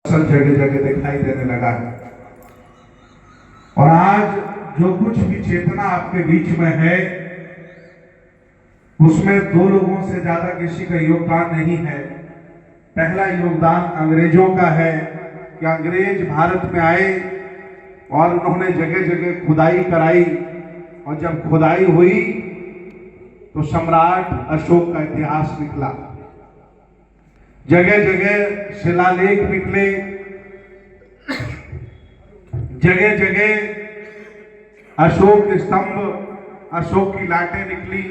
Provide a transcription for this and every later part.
सब जगह जगह दिखाई देने लगा है। और आज जो कुछ भी चेतना आपके बीच में है उसमें दो लोगों से ज्यादा किसी का योगदान नहीं है। पहला योगदान अंग्रेजों का है कि अंग्रेज भारत में आए और उन्होंने जगह जगह खुदाई कराई, और जब खुदाई हुई तो सम्राट अशोक का इतिहास निकला। जगह जगह शिलालेख निकले, जगह जगह अशोक स्तंभ, अशोक की लाटें निकली।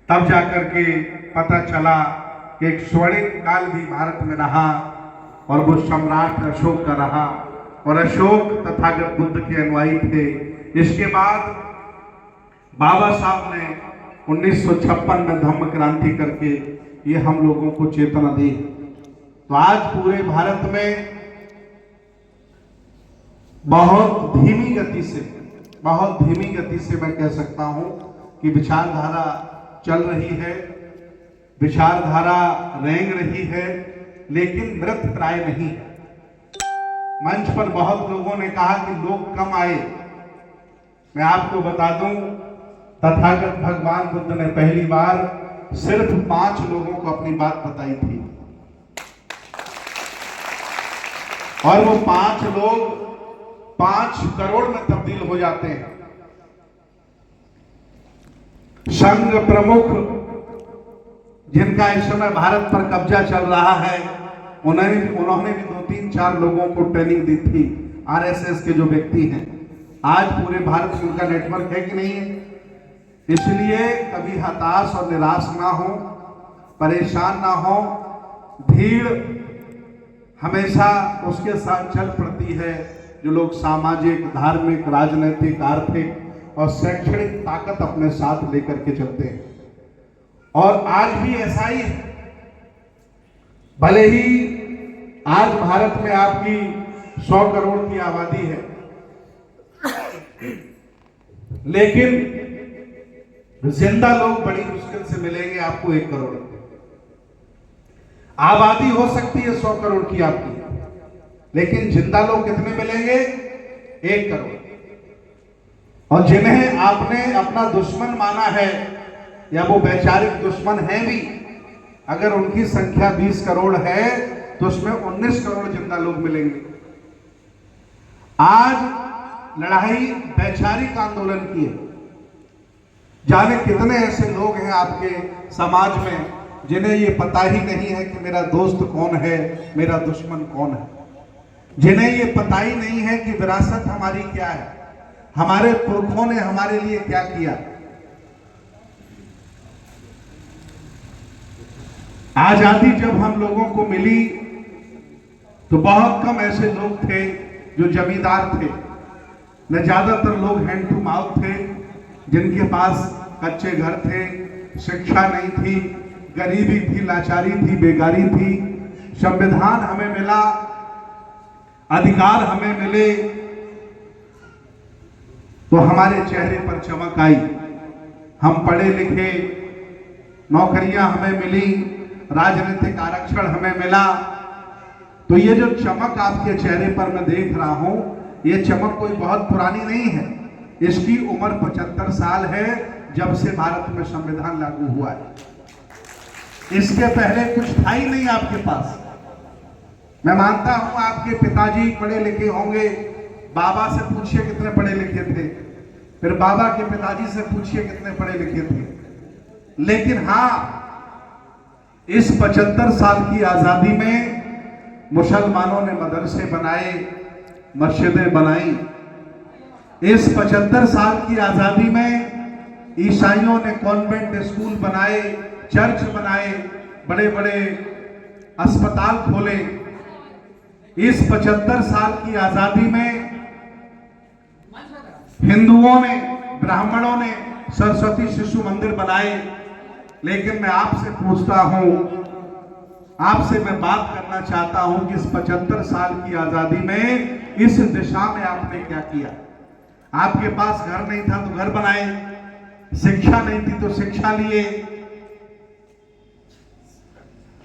तब जाकर के पता चला कि एक स्वर्णिम काल भी भारत में रहा और वो सम्राट अशोक का रहा, और अशोक तथागत बुद्ध के अनुयायी थे। इसके बाद बाबा साहब ने 1956 में धम्म क्रांति करके ये हम लोगों को चेतना दी। तो आज पूरे भारत में बहुत धीमी गति से मैं कह सकता हूं कि विचारधारा चल रही है, विचारधारा रेंग रही है, लेकिन मृत प्राय नहीं है। मंच पर बहुत लोगों ने कहा कि लोग कम आए। मैं आपको बता दूं, तथागत भगवान बुद्ध ने पहली बार सिर्फ 5 लोगों को अपनी बात बताई थी, और वो 5 लोग 5 करोड़ में तब्दील हो जाते हैं। संघ प्रमुख जिनका इस समय भारत पर कब्जा चल रहा है, उन्होंने भी 2-3-4 लोगों को ट्रेनिंग दी थी। आरएसएस के जो व्यक्ति हैं, आज पूरे भारत में उनका नेटवर्क है कि नहीं है। इसलिए कभी हताश और निराश ना हो, परेशान ना हो। भीड़ हमेशा उसके साथ चल पड़ती है जो लोग सामाजिक, धार्मिक, राजनीतिक, आर्थिक और शैक्षणिक ताकत अपने साथ लेकर के चलते हैं। और आज भी ऐसा ही है। भले ही आज भारत में आपकी 100 करोड़ की आबादी है, लेकिन जिंदा लोग बड़ी मुश्किल से मिलेंगे आपको 1 करोड़। आबादी हो सकती है 100 करोड़ की आपकी, लेकिन जिंदा लोग कितने मिलेंगे? 1 करोड़। और जिन्हें आपने अपना दुश्मन माना है, या वो वैचारिक दुश्मन है भी, अगर उनकी संख्या 20 करोड़ है तो उसमें 19 करोड़ जिंदा लोग मिलेंगे। आज लड़ाई वैचारिक आंदोलन की है। जाने कितने ऐसे लोग हैं आपके समाज में जिन्हें ये पता ही नहीं है कि मेरा दोस्त कौन है, मेरा दुश्मन कौन है। जिन्हें ये पता ही नहीं है कि विरासत हमारी क्या है, हमारे पुरखों ने हमारे लिए क्या किया। आजादी जब हम लोगों को मिली तो बहुत कम ऐसे लोग थे जो जमींदार थे। न ज्यादातर लोग हैंड टू माउथ थे, जिनके पास कच्चे घर थे, शिक्षा नहीं थी, गरीबी थी, लाचारी थी, बेगारी थी। संविधान हमें मिला, अधिकार हमें मिले तो हमारे चेहरे पर चमक आई। हम पढ़े लिखे, नौकरियां हमें मिली, राजनीतिक आरक्षण हमें मिला। तो ये जो चमक आपके चेहरे पर मैं देख रहा हूं, ये चमक कोई बहुत पुरानी नहीं है। इसकी उम्र 75 साल है, जब से भारत में संविधान लागू हुआ है। इसके पहले कुछ था ही नहीं आपके पास। मैं मानता हूं आपके पिताजी पढ़े लिखे होंगे, बाबा से पूछिए कितने पढ़े लिखे थे, फिर बाबा के पिताजी से पूछिए कितने पढ़े लिखे थे। लेकिन हां, इस 75 साल की आजादी में मुसलमानों ने मदरसे बनाए, मस्जिदें बनाई। इस 75 साल की आजादी में ईसाइयों ने कॉन्वेंट स्कूल बनाए, चर्च बनाए, बड़े बड़े अस्पताल खोले। इस 75 साल की आजादी में हिंदुओं ने, ब्राह्मणों ने सरस्वती शिशु मंदिर बनाए। लेकिन मैं आपसे पूछता हूं, आपसे मैं बात करना चाहता हूं कि इस 75 साल की आजादी में इस दिशा में आपने क्या किया? आपके पास घर नहीं था तो घर बनाए, शिक्षा नहीं थी तो शिक्षा लिए,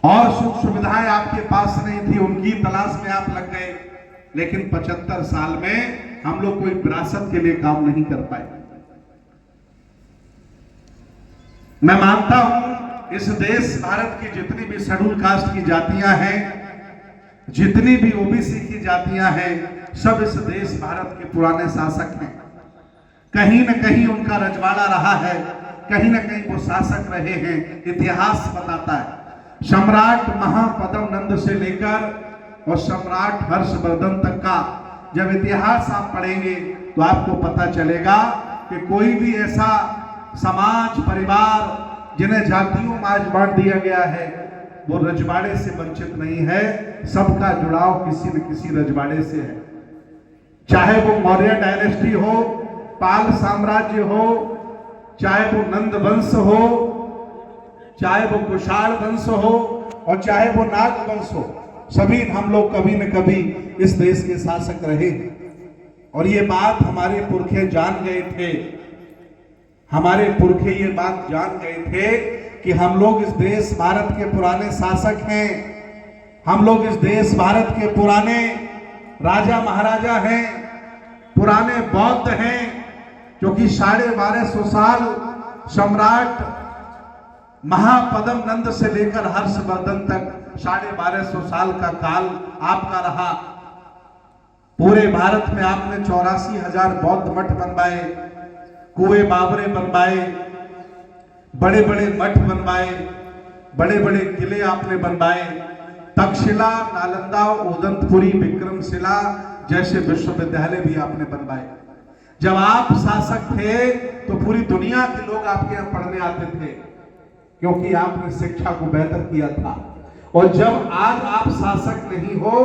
और सुख सुविधाएं आपके पास नहीं थी, उनकी तलाश में आप लग गए। लेकिन 75 साल में हम लोग कोई विरासत के लिए काम नहीं कर पाए। मैं मानता हूं इस देश भारत की जितनी भी शेड्यूल कास्ट की जातियां हैं, जितनी भी ओबीसी की जातियां हैं, सब इस देश भारत के पुराने शासक हैं। कहीं न कहीं उनका रजवाड़ा रहा है, कहीं न कहीं वो शासक रहे हैं। इतिहास बताता है सम्राट महापद्म नंद से लेकर और सम्राट हर्षवर्धन तक का जब इतिहास आप पढ़ेंगे तो आपको पता चलेगा कि कोई भी ऐसा समाज परिवार जिन्हें जातियों में आज बांट दिया गया है वो रजवाड़े से वंचित नहीं है। सबका जुड़ाव किसी न किसी रजवाड़े से है, चाहे वो मौर्य डायनेस्टी हो, पाल साम्राज्य हो, चाहे वो नंद वंश हो, चाहे वो कुशाण वंश हो और चाहे वो नाग वंश हो। सभी हम लोग कभी न कभी इस देश के शासक रहे और ये बात हमारे पुरखे जान गए थे। हमारे पुरखे ये बात जान गए थे कि हम लोग इस देश भारत के पुराने शासक हैं, हम लोग इस देश भारत के पुराने राजा महाराजा हैं, पुराने बौद्ध हैं, क्योंकि 1250 साल सम्राट महापद्म नंद से लेकर हर्षवर्धन तक 1250 साल का काल आपका रहा। पूरे भारत में आपने 84,000 बौद्ध मठ बनवाए, कुएं बाबरे बनवाए, बड़े बड़े मठ बनवाए, बड़े बड़े किले आपने बनवाए। तक्षशिला, नालंदा, उदंतपुरी, विक्रमशिला जैसे विश्वविद्यालय भी आपने बनवाए। जब आप शासक थे तो पूरी दुनिया के लोग आपके यहाँ पढ़ने आते थे, क्योंकि आपने शिक्षा को बेहतर किया था। और जब आज आप शासक नहीं हो,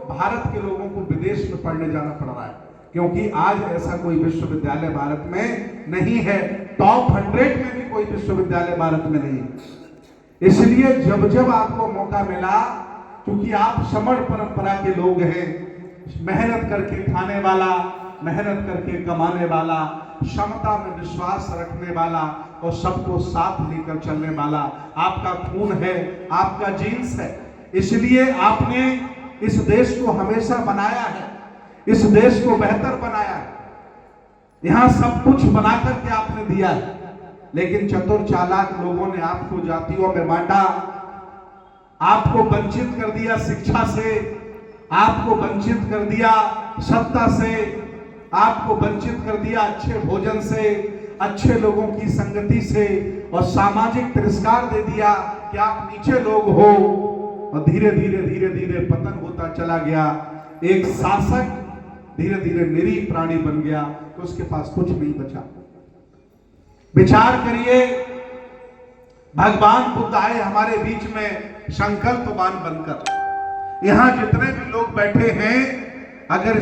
भारत के लोगों को विदेश में पढ़ने जाना पड़ रहा है, क्योंकि आज ऐसा कोई विश्वविद्यालय भारत में नहीं है। टॉप 100 में भी कोई विश्वविद्यालय भारत में नहीं है। इसलिए जब जब आपको मौका मिला, क्योंकि आप समण परंपरा के लोग हैं, मेहनत करके खाने वाला, मेहनत करके कमाने वाला, क्षमता में विश्वास रखने वाला और सबको साथ लेकर चलने वाला आपका खून है, आपका जीन्स है। इसलिए आपने इस देश को हमेशा बनाया है, इस देश को बेहतर बनाया है। यहां सब कुछ बना करके आपने दिया है, लेकिन चतुर चालाक लोगों ने आपको जातियों में बांटा, आपको वंचित कर दिया शिक्षा से, आपको वंचित कर दिया सत्ता से, आपको वंचित कर दिया अच्छे भोजन से, अच्छे लोगों की संगति से, और सामाजिक तिरस्कार दे दिया कि आप नीचे लोग हो। और धीरे धीरे धीरे धीरे पतन होता चला गया। एक शासक धीरे धीरे निरीह प्राणी बन गया तो उसके पास कुछ नहीं बचा। विचार करिए, भगवान बुद्ध आए हमारे बीच में संकल्पवान बनकर। यहां जितने भी लोग बैठे हैं, अगर